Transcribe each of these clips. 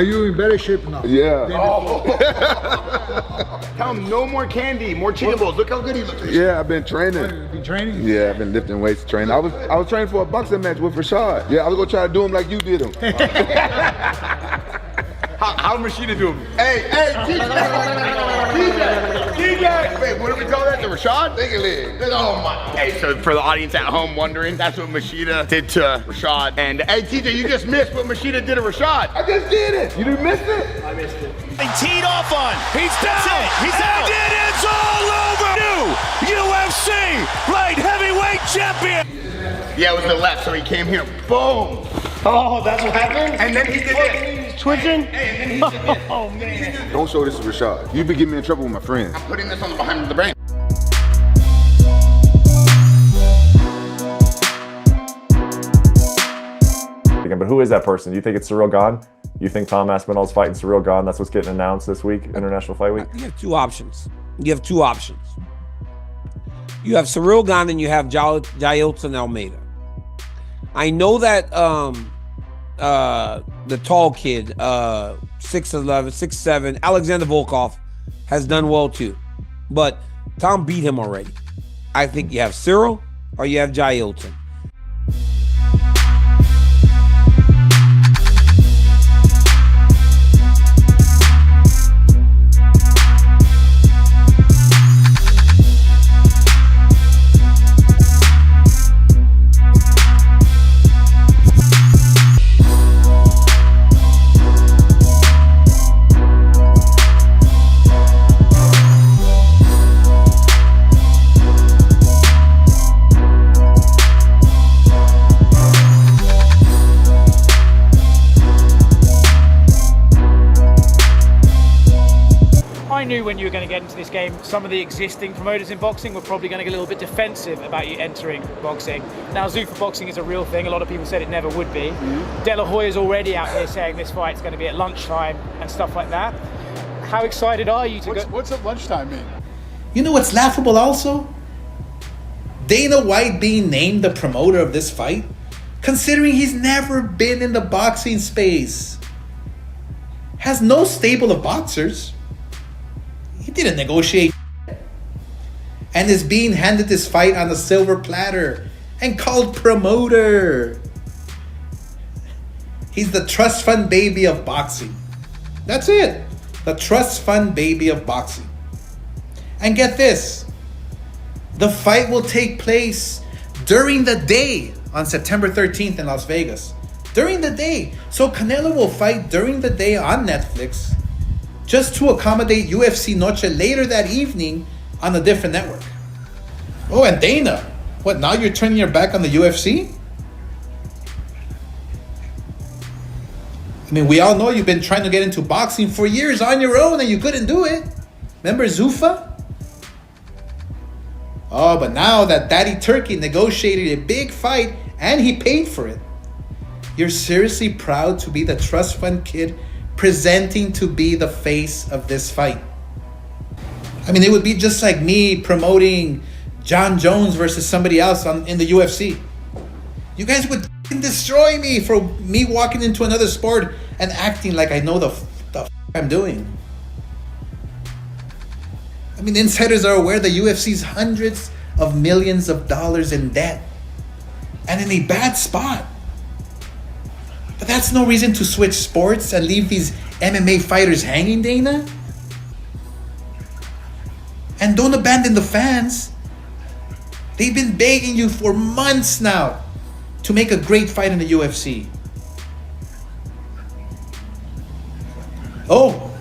Are you in better shape now? Yeah. Tell him no more candy, more chicken balls. Look how good he looks. Yeah, I've been training. You've been training? Yeah, I've been lifting weights, training. I was training for a boxing match with Rashad. Yeah, I was gonna try to do him like you did him. How Machida do him? Hey, DJ! Wait, what do we call that? The Rashad? Finger leg. Oh my. Hey, so for the audience at home wondering, that's what Machida did to Rashad. And hey, TJ, you just missed what Machida did to Rashad. I just did it. You didn't miss it? I missed it. He teed off on. He's down. He's out. And it's all over. New UFC light heavyweight champion. Yeah, it was the left, so he came here. Boom. Oh, that's what happened? And then he did this. Twitching? Hey, and then he did this. Oh, man. Don't show this to Rashad. You be getting me in trouble with my friends. I'm putting this on the behind the brain. But who is that person? Do you think it's Cyril Gane? You think Tom Aspinall's fighting Cyril Gane? That's what's getting announced this week, International Fight Week? You have two options. You have Cyril Gane and you have Jailton Almeida. I know that the tall kid, 6'11", 6'7", Alexander Volkov has done well too. But Tom beat him already. I think you have Cyril or you have Jailton. I knew when you were going to get into this game, some of the existing promoters in boxing were probably going to get a little bit defensive about you entering boxing. Now, Zuffa boxing is a real thing. A lot of people said it never would be. De La Hoya's already out here saying this fight's going to be at lunchtime and stuff like that. How excited are you to go? What's at lunchtime mean? You know what's laughable also? Dana White being named the promoter of this fight, considering he's never been in the boxing space. Has no stable of boxers. He didn't negotiate and is being handed this fight on a silver platter and called promoter. He's the trust fund baby of boxing. That's it. The trust fund baby of boxing. And get this. The fight will take place during the day on September 13th in Las Vegas. During the day. So Canelo will fight during the day on Netflix, just to accommodate UFC Noche later that evening on a different network. Oh, and Dana, what, now you're turning your back on the UFC? I mean, we all know you've been trying to get into boxing for years on your own and you couldn't do it. Remember Zuffa? Oh, but now that Daddy Turkey negotiated a big fight and he paid for it, you're seriously proud to be the trust fund kid presenting to be the face of this fight. I mean, it would be just like me promoting Jon Jones versus somebody else in the UFC. You guys would destroy me for me walking into another sport and acting like I know the I'm doing. I mean, insiders are aware the UFC's hundreds of millions of dollars in debt and in a bad spot. But that's no reason to switch sports and leave these MMA fighters hanging, Dana. And don't abandon the fans. They've been begging you for months now to make a great fight in the UFC. Oh,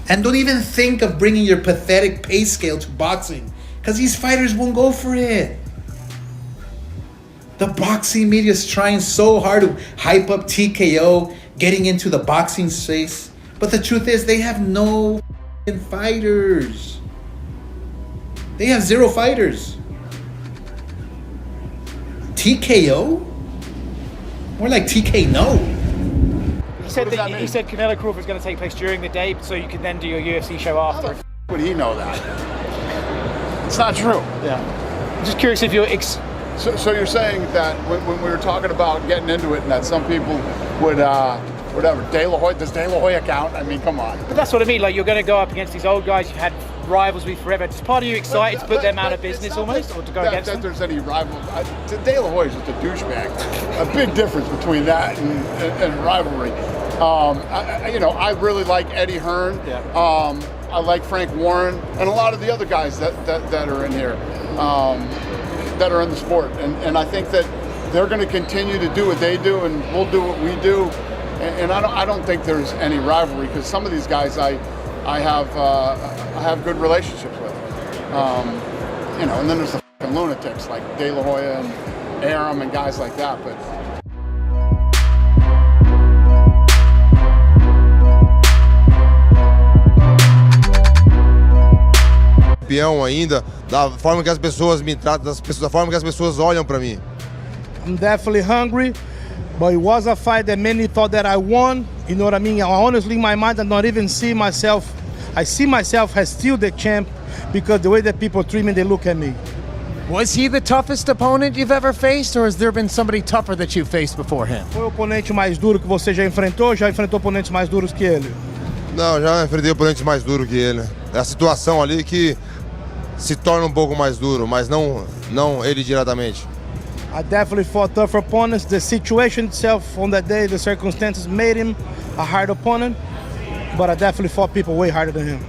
and don't even think of bringing your pathetic pay scale to boxing, because these fighters won't go for it. The boxing media is trying so hard to hype up TKO getting into the boxing space, but the truth is they have no fighters. They have 0 fighters. TKO? More like TK no. He said Canelo Crawford is going to take place during the day, so you can then do your UFC show after. How the would he know that? It's not true. Yeah. I'm just curious if you're. So you're saying that when we were talking about getting into it, and that some people would whatever. De La Hoya, does De La Hoya count? I mean, come on. But that's what I mean. Like, you're going to go up against these old guys you've had rivals with forever. Is part of you excited to put them out of business almost, or to go against them? There's any rival. De La Hoya is just a douchebag. A big difference between that and rivalry. I really like Eddie Hearn. Yeah. I like Frank Warren and a lot of the other guys that are in here, that are in the sport. And I think that they're going to continue to do what they do, and we'll do what we do. And I don't think there's any rivalry, because some of these guys I have good relationships with. And then there's the fucking lunatics like De La Hoya and Arum and guys like that. But campeão ainda, da forma que as pessoas me tratam, da forma que as pessoas olham para mim. I'm definitely hungry, but it was a fight that many thought that I won. You know what I mean? Honestly, in my mind, I don't even see myself. I see myself as still the champ, because the way that people treat me, they look at me. Was he the toughest opponent you've ever faced, or has there been somebody tougher that you faced before him? Foi o oponente mais duro que você já enfrentou oponentes mais duros que ele? Não, já enfrentei oponentes mais duros que ele. É a situação ali que se torna um pouco mais duro, mas não ele diretamente. I definitely fought tougher opponents. The situation itself on that day, the circumstances made him a hard opponent, but I definitely fought people way harder than him.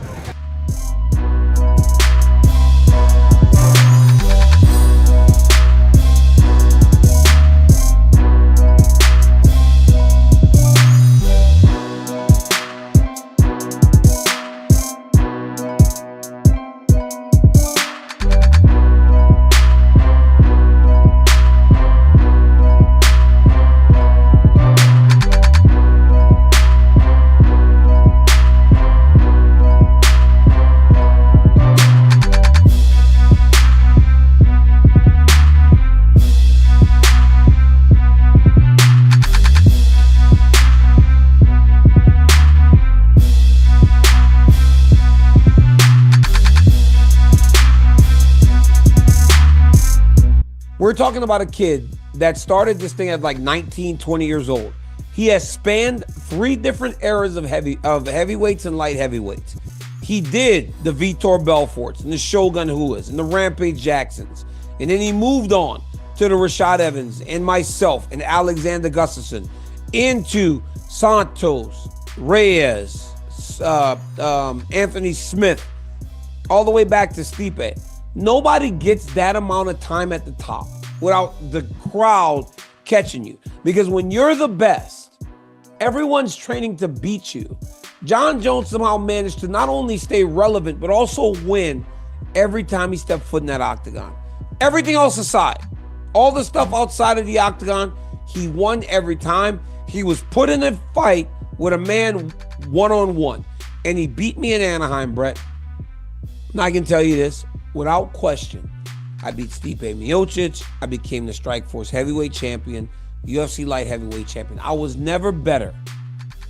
We're talking about a kid that started this thing at like 19, 20 years old. He has spanned 3 different eras of heavyweights and light heavyweights. He did the Vitor Belforts and the Shogun Huas and the Rampage Jacksons. And then he moved on to the Rashad Evans and myself and Alexander Gustafsson, into Santos, Reyes, Anthony Smith, all the way back to Stipe. Nobody gets that amount of time at the top without the crowd catching you. Because when you're the best, everyone's training to beat you. Jon Jones somehow managed to not only stay relevant, but also win every time he stepped foot in that octagon. Everything else aside, all the stuff outside of the octagon, he won every time. He was put in a fight with a man one-on-one, and he beat me in Anaheim, Brett. And I can tell you this, without question, I beat Stipe Miocic. I became the Strikeforce heavyweight champion, UFC light heavyweight champion. I was never better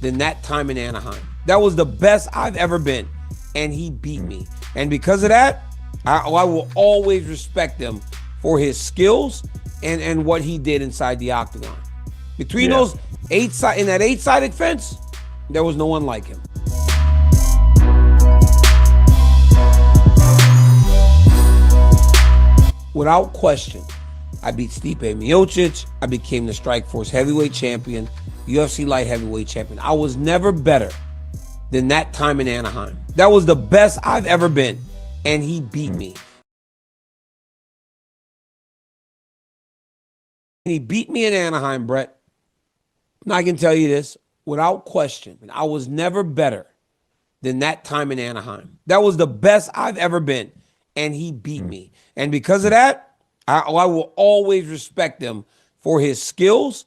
than that time in Anaheim. That was the best I've ever been, and he beat me. And because of that, I will always respect him for his skills and what he did inside the octagon. Between those in that 8-sided fence, there was no one like him. Without question, I beat Stipe Miocic. I became the Strikeforce heavyweight champion, UFC light heavyweight champion. I was never better than that time in Anaheim. That was the best I've ever been, and he beat me. He beat me in Anaheim, Brett. And I can tell you this, without question, I was never better than that time in Anaheim. That was the best I've ever been, and he beat me. And because of that, I will always respect him for his skills